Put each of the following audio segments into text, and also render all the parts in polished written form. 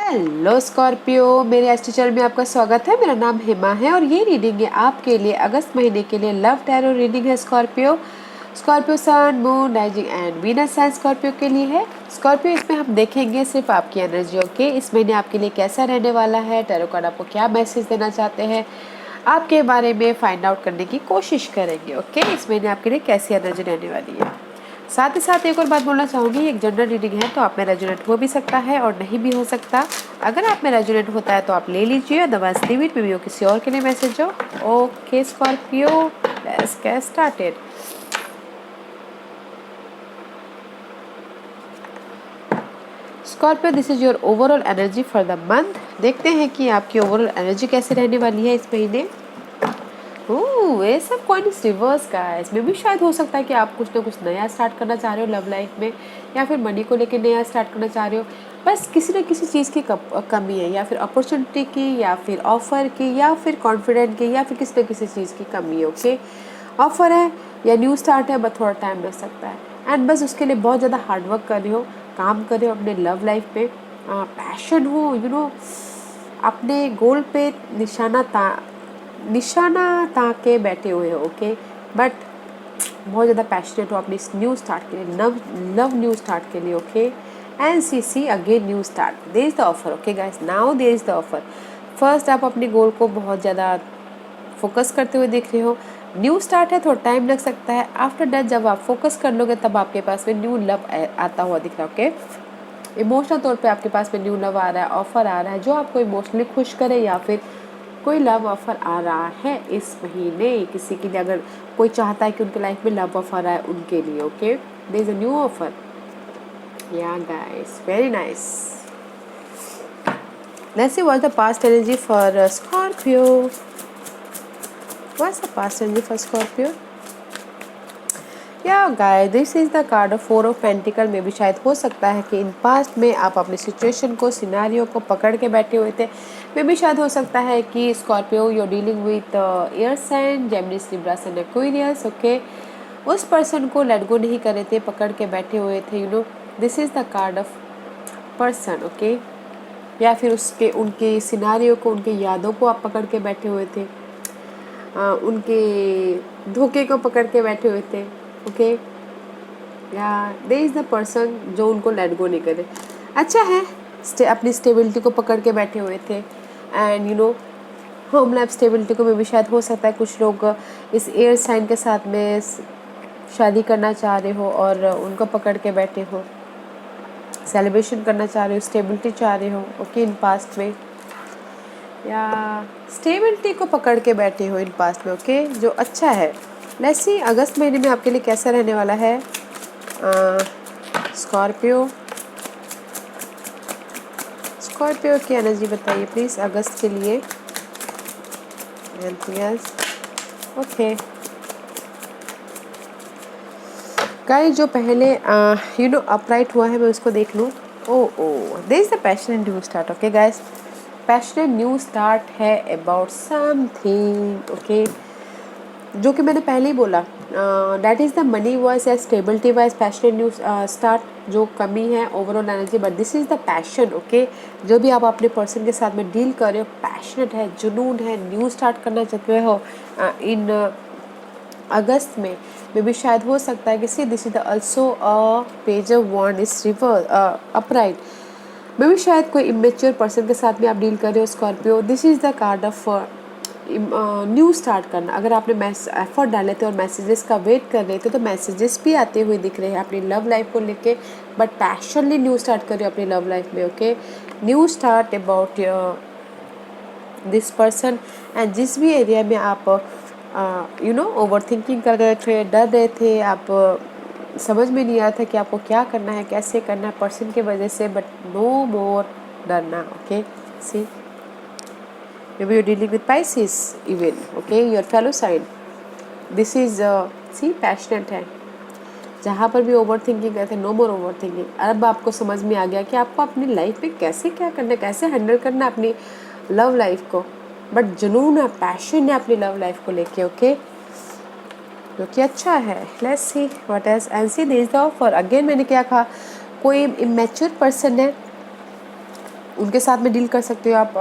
Hello Scorpio, मेरे आज channel में आपका स्वागत है। मेरा नाम हेमा है और ये रीडिंग है आपके लिए अगस्त महीने के लिए लव टैरो रीडिंग है। Scorpio Scorpio sun moon rising and Venus sign Scorpio के लिए है। स्कॉर्पियो इसमें हम देखेंगे सिर्फ आपकी एनर्जी। ओके, इस महीने आपके लिए कैसा रहने वाला है, टैरो कार्ड आपको क्या मैसेज देना चाहते हैं, आपके बारे में फाइंड आउट करने की कोशिश करेंगे। ओके, इस महीने आपके लिए कैसी एनर्जी रहने वाली है। साथ ही साथ एक और बात बोलना चाहूँगी, एक जनरल रीडिंग है तो आप में रेजोनेट हो भी सकता है और नहीं भी हो सकता। अगर आप में रेजोनेट होता है तो आप ले लीजिए, otherwise leave it, may be किसी और के लिए मैसेज हो। Okay Scorpio, let's get started. Scorpio, this is your overall energy for the month. देखते हैं कि आपकी ओवरऑल एनर्जी कैसे रहने वाली है इस महीने। ये सब कॉइन्स रिवर्स का है। इसमें भी शायद हो सकता है कि आप कुछ ना कुछ नया स्टार्ट करना चाह रहे हो लव लाइफ में, या फिर मनी को लेकर नया स्टार्ट करना चाह रहे हो। बस किसी न किसी चीज़ की कमी है, या फिर अपॉर्चुनिटी की, या फिर ऑफर की, या फिर कॉन्फिडेंट की, या फिर किसी न किसी चीज़ की कमी है। ओके, ऑफर है या न्यू स्टार्ट है, बट थोड़ा टाइम लग सकता है। एंड बस उसके लिए बहुत ज़्यादा हार्डवर्क कर रहे हो, काम कर रहे हो अपने लव लाइफ पे, पैशन हो, अपने गोल पे निशाना ताके बैठे हुए हो। ओके, बट बहुत ज़्यादा पैशनेट हो अपनी न्यू स्टार्ट के लिए, लव न्यू स्टार्ट के लिए। Okay, and see again new start, there is the offer. Okay guys, now there is the offer. First आप अपने गोल को बहुत ज़्यादा फोकस करते हुए देख रहे हो। न्यू स्टार्ट है, थोड़ा टाइम लग सकता है। आफ्टर दैट जब आप फोकस कर लोगे तब आपके पास में न्यू लव आता हुआ दिख रहा है। ओके, इमोशनल तौर पे आपके पास में न्यू लव आ रहा है, ऑफर आ रहा है जो आपको इमोशनली खुश करे, या फिर कोई लव ऑफर आ रहा है इस महीने किसी के लिए। अगर कोई चाहता है कि उनके लाइफ में लव ऑफर आए उनके लिए। Okay, there is a new offer. Yeah guys, very nice. Let's see what the past energy for Scorpio. What's the past energy for Scorpio? Yeah guys, this is the card of 4 of pentacle में भी शायद हो सकता है कि in past में आप अपनी सिचुएशन को, सिनारियो को पकड़ के बैठे हुए थे। मे भी शायद हो सकता है कि Scorpio you are dealing with air sign, Gemini, Libra and Aquarius. Okay, उस पर्सन को लेट गो नहीं कर रहे थे, पकड़ के बैठे हुए थे। This is the card of person. Okay, या फिर उसके उनके सिनारियो को, उनके यादों को आप पकड़ के बैठे हुए थे, उनके धोखे को पकड़ के बैठे हुए थे। ओके, या दे इज़ द पर्सन जो उनको लेट गो नहीं करे। अच्छा है, अपनी स्टेबिलिटी को पकड़ के बैठे हुए थे। एंड होम लाइफ स्टेबिलिटी को भी शायद हो सकता है कुछ लोग इस एयर साइन के साथ में शादी करना चाह रहे हो और उनको पकड़ के बैठे हो, सेलिब्रेशन करना चाह रहे हो, स्टेबिलिटी चाह रहे हो। ओके, इन पास्ट में, या स्टेबिलिटी को पकड़ के बैठे हो इन पास्ट में। ओके, जो अच्छा है। लेट्स सी अगस्त महीने में आपके लिए कैसा रहने वाला है स्कॉर्पियो। स्कॉर्पियो की एनर्जी बताइए प्लीज़ अगस्त के लिए। ओके गाइस, जो पहले अपराइट हुआ है मैं उसको देख लूँ। There is the passionate new start. Okay guys, passionate new start है अबाउट समथिंग। ओके, जो कि मैंने पहले ही बोला, that is the money wise या stability wise passionate new start जो कमी है overall energy, but this is the passion. Okay, जो भी आप अपने पर्सन के साथ में डील कर रहे हो, पैशनेट है, जुनून है, न्यू स्टार्ट करना चाहते हो इन अगस्त में भी शायद हो सकता है कि see this is the also page of wand is reverse upright. Maybe शायद कोई इमेच्योर पर्सन के साथ में आप डील कर रहे हो Scorpio. This is the card of new start करना। अगर आपने एफर्ट डाले थे और मैसेजेस का वेट कर रहे थे तो मैसेजेस भी आते हुए दिख रहे हैं अपनी लव लाइफ को लेके, बट पैशनली न्यू स्टार्ट कर रहे हो अपनी लव लाइफ में। Okay, new start about this person. And जिस भी एरिया में आप ओवर थिंकिंग कर रहे थे, डर रहे थे, आप समझ में नहीं आ रहा था कि आपको क्या करना है, कैसे करना है पर्सन के वजह से, बट नो मोर डरना। Okay, see maybe you're dealing with Pisces even. Okay, your fellow sign. This is see passionate है। जहाँ पर भी ओवर थिंकिंग करते हैं, नो मोर ओवर थिंकिंग। अब आपको समझ में आ गया कि आपको अपनी लाइफ में कैसे क्या करना है, कैसे हैंडल करना है अपनी लव लाइफ को, बट जुनून है, पैशन है अपनी लव लाइफ को लेके। ओके, जो कि अच्छा है। Let's see what else and see this the offer. Again मैंने क्या कहा, कोई इमेच्योर पर्सन है उनके साथ में डील कर सकते हो आप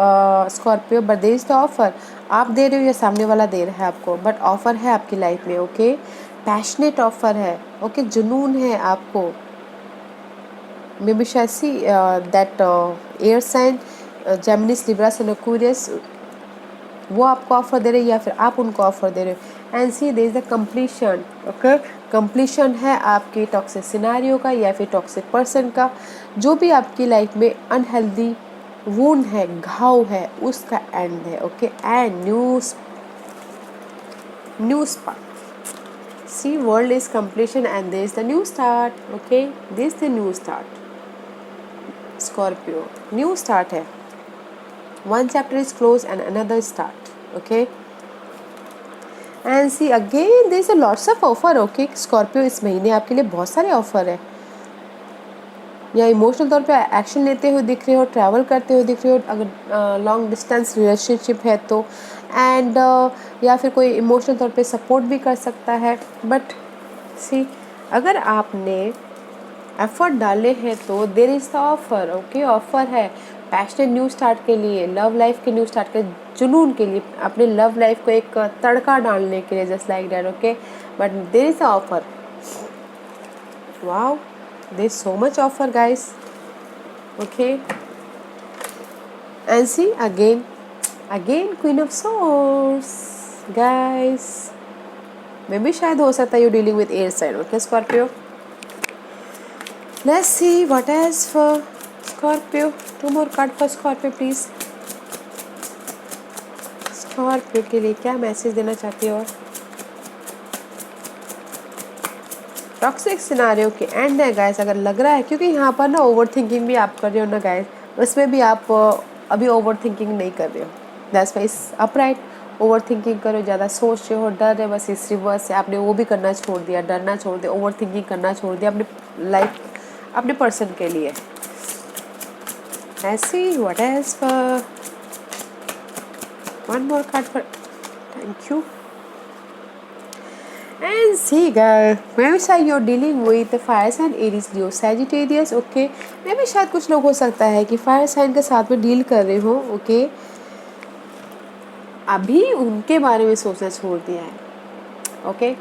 Scorpio. But there is the offer, आप दे रहे हो या सामने वाला दे रहा है आपको, बट ऑफर है आपकी लाइफ में। ओके, पैशनेट ऑफर है। ओके, जुनून है आपको। मे बी शायद see that air sign Geminis, Libra and Aquarius, वो आपको ऑफर दे रहे हैं या फिर आप उनको ऑफर दे रहे हो। And see there is the completion. Okay, completion है आपके टॉक्सिक सिनेरियो का या फिर टॉक्सिक पर्सन का, जो भी आपकी लाइफ में अनहेल्दी वुंड है, घाव है, उसका एंड है। Okay, and new start. See world is completion and there is the new start. Okay, this is the new start. Scorpio, new start है। One chapter is closed and another start. Okay, and see again there is a lots of offer. Okay, Scorpio, इस महीने आपके लिए बहुत सारे offer है। या emotional तौर पे एक्शन लेते हुए दिख रहे हो, ट्रैवल करते हुए दिख रहे हो, अगर लॉन्ग डिस्टेंस रिलेशनशिप है तो, एंड या फिर कोई इमोशनल तौर पे सपोर्ट भी कर सकता है। बट सी, अगर आपने एफर्ट डाले हैं तो there is the offer. Okay, offer है पैशनेट न्यू स्टार्ट के लिए, लव लाइफ के न्यू स्टार्ट के जुनून के लिए, अपने लव लाइफ को एक तड़का डालने के लिए, just like that. Okay, but there is the offer. Wow, there is so much offer guys. Okay, and see again queen of swords guys. Maybe शायद हो सकता है you dealing with air sign. Okay Scorpio, let's see what else for Scorpio. Two more card for Scorpio please. Scorpio के लिए क्या message देना चाहती हो? टॉक्सिक सिनारियो के एंड है गाइस, अगर लग रहा है, क्योंकि यहाँ पर ना ओवर थिंकिंग भी आप कर रहे हो ना गाइस, उसमें भी आप अभी ओवर थिंकिंग नहीं कर रहे हो। That's why upright over thinking करो, ज़्यादा सोच रहे हो, डर है, बस इस रिवर्स से आपने वो भी करना छोड़ दिया, डरना छोड़ दिया, ओवर थिंकिंग करना छोड़ दिया अपने लाइफ, अपने पर्सन के लिए। ऐसी what else for one more card for, thank you. And see girl, maybe शायद you are dealing with fire sign, Aries, Leo, Sagittarius. Okay, maybe शायद कुछ लोग हो सकता है कि फायर साइन के साथ में डील कर रहे हो। ओके, अभी उनके बारे में सोचना छोड़ दिया है। ओके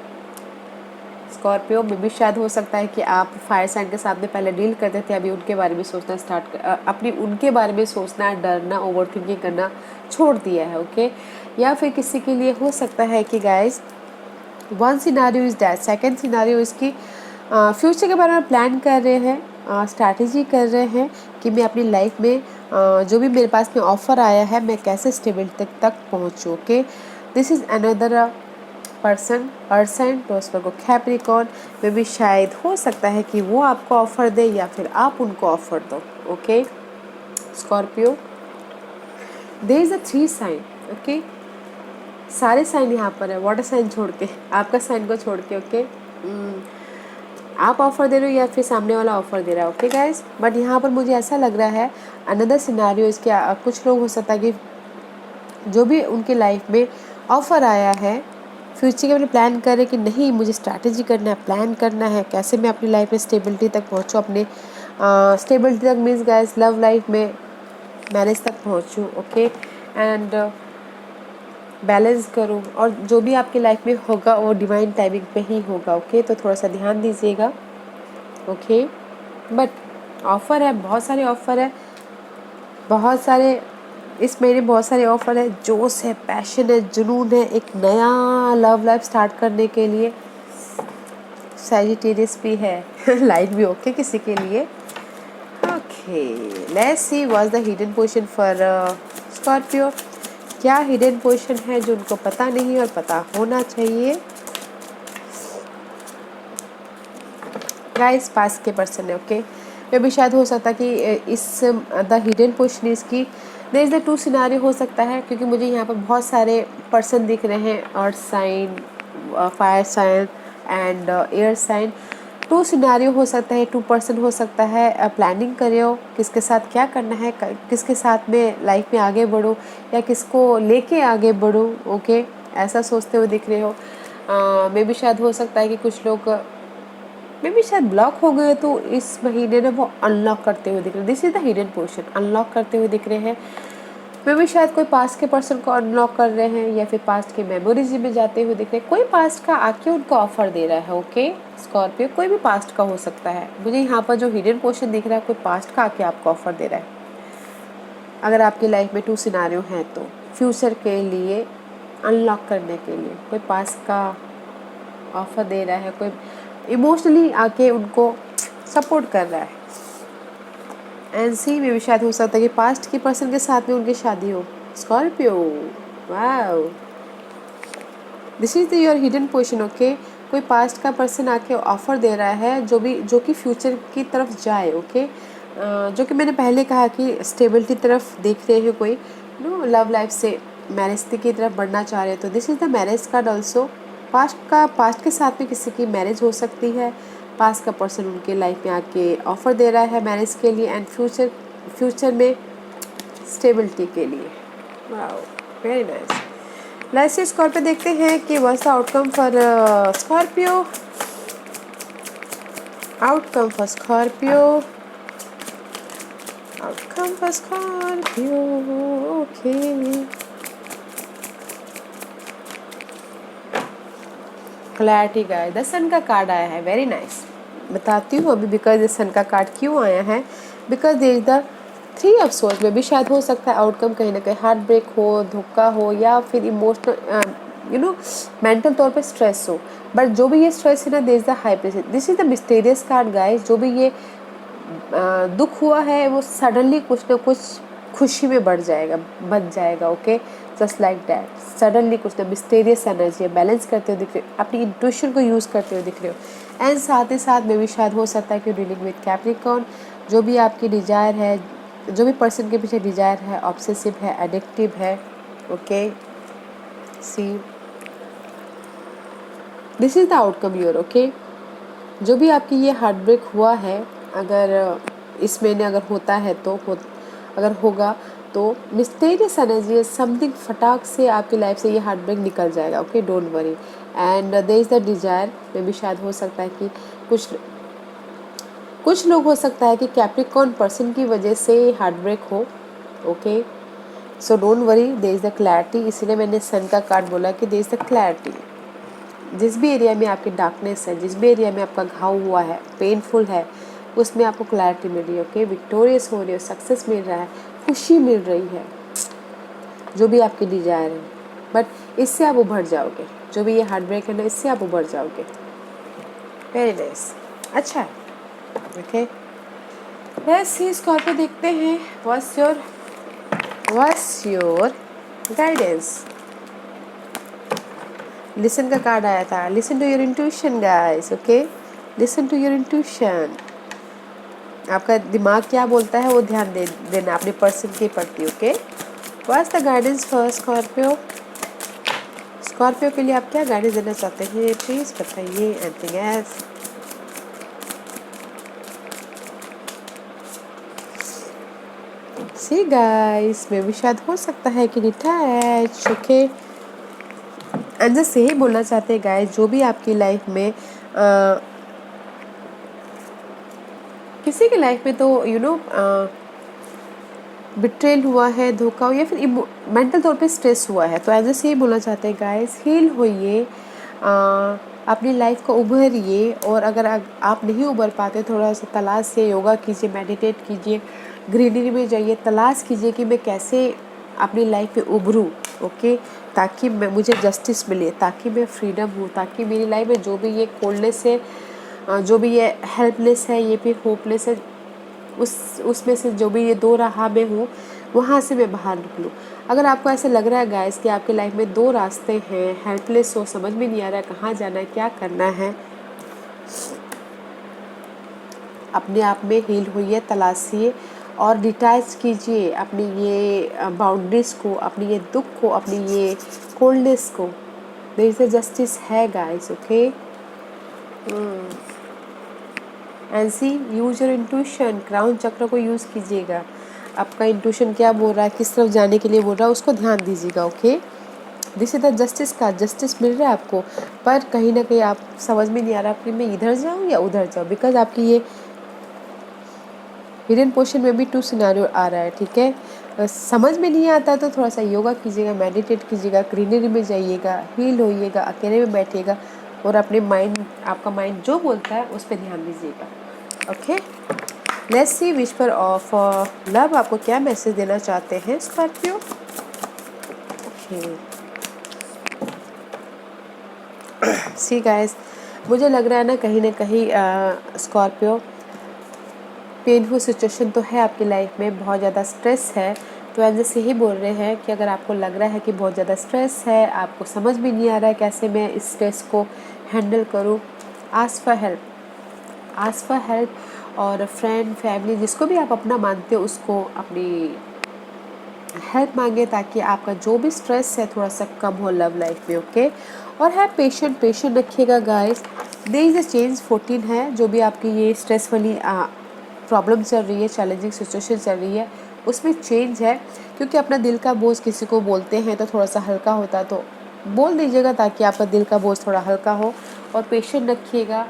स्कॉर्पियो, में भी शायद हो सकता है कि आप फायर साइन के साथ में पहले डील करते थे, अभी उनके बारे में सोचना अपनी उनके बारे में सोचना, डरना, ओवर थिंकिंग करना छोड़ दिया है। ओके, या फिर किसी के लिए हो सकता है कि guys one scenario is that, second scenario इसकी फ्यूचर के बारे में प्लान कर रहे हैं, स्ट्रैटेजी कर रहे हैं कि मैं अपनी लाइफ में जो भी मेरे पास में ऑफ़र आया है मैं कैसे स्टेबिलिटी तक पहुँचूँ। Okay, this is another person टोस्पर को कैप्रिकॉर्न में भी शायद हो सकता है कि वो आपको ऑफ़र दे या फिर आप उनको ऑफ़र दो। Okay Scorpio, there is a 3 sign. Okay, सारे साइन यहाँ पर है, वाटर साइन छोड़ के, आपका साइन को छोड़ के। ओके, आप ऑफ़र दे रहे हो या फिर सामने वाला ऑफ़र दे रहा है। ओके गाइस, बट यहाँ पर मुझे ऐसा लग रहा है अनदर सिनारियो इसके, कुछ लोग हो सकता है कि जो भी उनकी लाइफ में ऑफ़र आया है, फ्यूचर के लिए प्लान कर रहे कि नहीं मुझे स्ट्रैटेजी करना है, प्लान करना है कैसे मैं अपनी लाइफ में स्टेबिलिटी तक पहुँचूँ, अपने स्टेबिलिटी तक मीन्स गाइस लव लाइफ में मैरिज तक पहुँचूँ। ओके, एंड बैलेंस करूँ, और जो भी आपकी लाइफ में होगा वो डिवाइन टाइमिंग पे ही होगा। ओके, तो थोड़ा सा ध्यान दीजिएगा। ओके, बट ऑफ़र है, बहुत सारे ऑफ़र है, बहुत सारे इस महीने बहुत सारे ऑफ़र है, जोश है, पैशन है, जुनून है, एक नया लव लाइफ स्टार्ट करने के लिए। सैजिटेरियस भी है लाइट भी ओके किसी के लिए। Okay, let's see what's the hidden position for Scorpio. क्या हिडन पोजीशन है जो उनको पता नहीं और पता होना चाहिए? गाइस पास के पर्सन है। ओके, मे भी शायद हो सकता है कि इस द हिडन पोजीशन इसकी देयर इज द 2 सिनारियो हो सकता है, क्योंकि मुझे यहाँ पर बहुत सारे पर्सन दिख रहे हैं, earth sign, fire sign and air sign. 2 scenario हो सकता है, 2 पर्सन हो सकता है। प्लानिंग करे हो किसके साथ क्या करना है, किसके साथ में लाइफ में आगे बढ़ो या किसको लेके आगे बढ़ो। ओके, ऐसा सोचते हुए दिख रहे हो। मे भी शायद हो सकता है कि कुछ लोग मे भी शायद ब्लॉक हो गए तो इस महीने ना वो अनलॉक करते हुए दिख रहे हैं। This is the hidden portion, unlock करते हुए दिख रहे हैं। मे भी शायद कोई पास्ट के पर्सन को अनलॉक कर रहे हैं या फिर पास्ट के मेमोरीज में जाते हुए दिख रहे हैं। कोई पास्ट का आके उनको ऑफर दे रहा है। ओके स्कॉर्पियो, कोई भी पास्ट का हो सकता है। मुझे यहाँ पर जो हिडन पोर्शन दिख रहा है कोई पास्ट का आके आपको ऑफर दे रहा है। अगर आपकी लाइफ में 2 सिनारियो हैं तो फ्यूचर के लिए अनलॉक करने के लिए कोई पास्ट का ऑफर दे रहा है, कोई इमोशनली आके उनको सपोर्ट कर रहा है। एंड सी में भी शायद हो सकता है कि पास्ट के पर्सन के साथ में उनकी शादी हो। Scorpio, wow, this is your hidden position. Okay, कोई पास्ट का पर्सन आके ऑफर दे रहा है जो कि फ्यूचर की तरफ जाए। ओके जो कि मैंने पहले कहा कि स्टेबिलिटी तरफ देख रहे हैं, कोई नो लव लाइफ से मैरिज की तरफ बढ़ना चाह रहे हैं। तो this is the marriage card also. Past के साथ में किसी की मैरिज हो सकती है। पास्ट का पर्सन उनके लाइफ में आके ऑफर दे रहा है मैरिज के लिए एंड फ्यूचर में स्टेबिलिटी के लिए। Wow, very nice. Let's see Scorpio, देखते हैं कि what's the outcome for Scorpio. Outcome for Scorpio, outcome for Scorpio. Okay, clarity guys, the sun का कार्ड आया है। Very nice. बताती हूँ अभी बिकॉज द सन का कार्ड क्यों आया है। Because there is the 3 of swords में भी शायद हो सकता है आउटकम कहीं ना कहीं हार्ट ब्रेक हो, धोखा हो या फिर इमोशनल मेंटल तौर पे स्ट्रेस हो। बट जो भी ये स्ट्रेस है ना, there is the high pressure. This is the mysterious card guys. जो भी ये दुख हुआ है वो सडनली कुछ ना कुछ खुशी में बढ़ जाएगा, बच जाएगा। Okay, just like that. Suddenly कुछ ना मिस्टीरियस एनर्जी बैलेंस करते हुए दिख रहे हो, अपनी इंट्यूशन को यूज़ करते हुए दिख रहे हो। एंड साथ ही साथ में भी शायद हो सकता है कि डीलिंग विद कैप्रिकॉर्न, जो भी आपकी डिजायर है, जो भी पर्सन के पीछे डिजायर है, ऑब्सेसिव है, एडिक्टिव है। Okay, C this is the outcome your. Okay, जो भी आपकी ये हार्ट ब्रेक हुआ है, अगर इस महीने अगर होता है तो अगर होगा तो मिस्टीरियस एनर्जी समथिंग फटाक से आपकी लाइफ से ये हार्ट ब्रेक निकल जाएगा। Okay, don't worry. And there is the desire में भी शायद हो सकता है कि कुछ लोग हो सकता है कि कैप्रिकॉर्न पर्सन की वजह से हार्ट ब्रेक हो। Okay, so don't worry, there is the clarity. इसीलिए मैंने सन का कार्ड बोला कि देयर इज द क्लैरिटी। जिस भी एरिया में आपकी डार्कनेस है, जिस भी एरिया में आपका घाव हुआ है, पेनफुल है, उसमें आपको क्लैरिटी मिल रही है। ओके, विक्टोरियस हो रही है, सक्सेस मिल रहा है, खुशी मिल रही है, जो भी आपकी डिजायर है। बट इससे आप उभर जाओगे। जो भी ये हार्ट ब्रेक है ना, इससे आप उभर जाओगे। वेरी नाइस, अच्छा है। ओके, लेट्स सी स्कॉर्पियो, देखते हैं व्हाट्स योर गाइडेंस। लिसन का कार्ड आया था। Listen to your intuition guys. Okay, listen to your intuition. आपका दिमाग क्या बोलता है वो ध्यान देना अपने पर्सन के प्रति। Okay, what's the guidance for Scorpio. Scorpio के लिए आप क्या गाइडेंस देना चाहते हैं, प्लीज बताइए। Anything else? सी गाइस, में भी शायद हो सकता है कि डिटैच। ओके, एंड जस्ट यही बोलना चाहते हैं गाइस, जो भी आपकी लाइफ में किसी की लाइफ में तो बिट्रेल हुआ है, धोखा हुआ या फिर मेंटल तौर पे स्ट्रेस हुआ है, तो एज जस्ट यही बोलना चाहते हैं गाइस, हील होइए, अपनी लाइफ को उभरिए। और अगर आप नहीं उभर पाते, थोड़ा सा तलाश योगा कीजिए, मेडिटेट कीजिए, ग्रीनरी में जाइए, तलाश कीजिए कि मैं कैसे अपनी लाइफ में उभरूँ। ओके, ताकि मुझे जस्टिस मिले, ताकि मैं फ्रीडम हूँ, ताकि मेरी लाइफ में जो भी ये कोल्डनेस है, जो भी ये हेल्पलेस है, ये फिर होपलेस है, उसमें से जो भी ये 2 राह में हूँ, वहाँ से मैं बाहर निकलूँ। अगर आपको ऐसे लग रहा है गाइस कि आपके लाइफ में 2 रास्ते हैं, हेल्पलेस हो, समझ में नहीं आ रहा है कहाँ जाना है, क्या करना है, अपने आप में हील होइए, तलाशिए और डिटैच कीजिए अपनी ये बाउंड्रीज को, अपनी ये दुख को, अपनी ये कोल्डनेस को। देयर इज अ जस्टिस है guys. Okay, and see use your intuition. Crown chakra को यूज़ कीजिएगा। आपका इंट्यूशन क्या बोल रहा है, किस तरफ जाने के लिए बोल रहा है, उसको ध्यान दीजिएगा। Okay, this is the justice का जस्टिस मिल रहा है आपको, पर कहीं ना कहीं आप समझ में नहीं आ रहा कि मैं इधर जाऊँ या उधर जाऊँ, बिकॉज आपकी ये हिडन पोर्शन में भी 2 सिनारियो आ रहा है, ठीक है। समझ में नहीं आता तो थोड़ा सा योगा कीजिएगा, मेडिटेट कीजिएगा, ग्रीनरी में जाइएगा, हील होइएगा, अकेले में बैठिएगा और अपने माइंड, आपका माइंड जो बोलता है उस पर ध्यान दीजिएगा। Okay, let's see whisper of love आपको क्या मैसेज देना चाहते हैं स्कॉर्पियो। ओके, सी गाइस, मुझे लग रहा है ना कहीं स्कॉर्पियो पेनफुल सिचुएशन तो है आपकी लाइफ में, बहुत ज़्यादा स्ट्रेस है। तो एंजल्स से ही बोल रहे हैं कि अगर आपको लग रहा है कि बहुत ज़्यादा स्ट्रेस है, आपको समझ भी नहीं आ रहा है कैसे मैं इस स्ट्रेस को हैंडल करूं, ask for help, ask for help. और फ्रेंड, फैमिली, जिसको भी आप अपना मानते हो उसको अपनी हेल्प मांगे, ताकि आपका जो भी स्ट्रेस है थोड़ा सा कम हो लव लाइफ में। ओके, और है पेशेंट, पेशेंट रखिएगा guys. There is a change 14 है, जो भी आपकी ये स्ट्रेस वाली प्रॉब्लम चल रही है, चैलेंजिंग सिचुएशन चल रही है, उसमें चेंज है। क्योंकि अपना दिल का बोझ किसी को बोलते हैं तो थोड़ा सा हल्का होता है, तो बोल दीजिएगा ताकि आपका दिल का बोझ थोड़ा हल्का हो। और पेशेंट रखिएगा,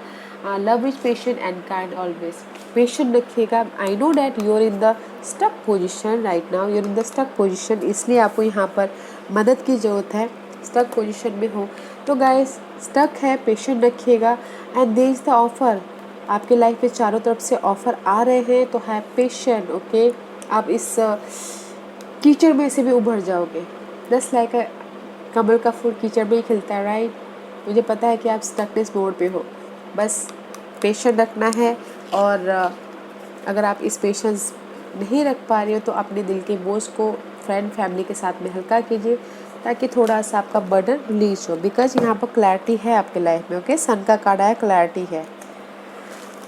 love is patient and kind always, patient रखिएगा। I know that you are in the stuck position right now, you are in the stuck position, इसलिए आपको यहाँ पर मदद की ज़रूरत है, स्टक पोजिशन में हो तो गाइस, स्टक है, पेशेंट रखिएगा। And there is the offer, आपके लाइफ में चारों तरफ से ऑफर आ रहे हैं, तो है पेशेंट। ओके, आप इस कीचड़ में से भी उभर जाओगे, जस्ट लाइक कमल का फूल कीचड़ में ही खिलता है, राइट। मुझे पता है कि आप स्टकनेस मोड पे हो, बस पेशेंस रखना है। और अगर आप इस पेशेंस नहीं रख पा रहे हो तो अपने दिल के बोझ को फ्रेंड, फैमिली के साथ में हल्का कीजिए, ताकि थोड़ा सा आपका बर्डन रिलीज हो, बिकॉज यहाँ पर क्लैरिटी है आपके लाइफ में। ओके, सन का कार्ड आया, क्लैरिटी है।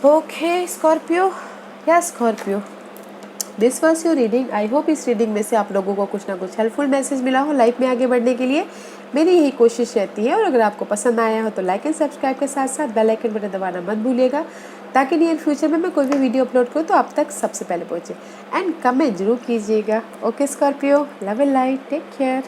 ओके स्कॉर्पियो, या Scorpio, this was your reading. I hope इस रीडिंग में से आप लोगों को कुछ ना कुछ हेल्पफुल मैसेज मिला हो लाइफ में आगे बढ़ने के लिए। मेरी यही कोशिश रहती है। और अगर आपको पसंद आया हो तो लाइक एंड सब्सक्राइब के साथ साथ बेल आइकन बटन दबाना मत भूलिएगा, ताकि नियर फ्यूचर में मैं कोई भी वीडियो अपलोड करूँ तो आप तक सबसे पहले पहुँचे। एंड कमेंट जरूर कीजिएगा। Okay Scorpio, love and light, take care.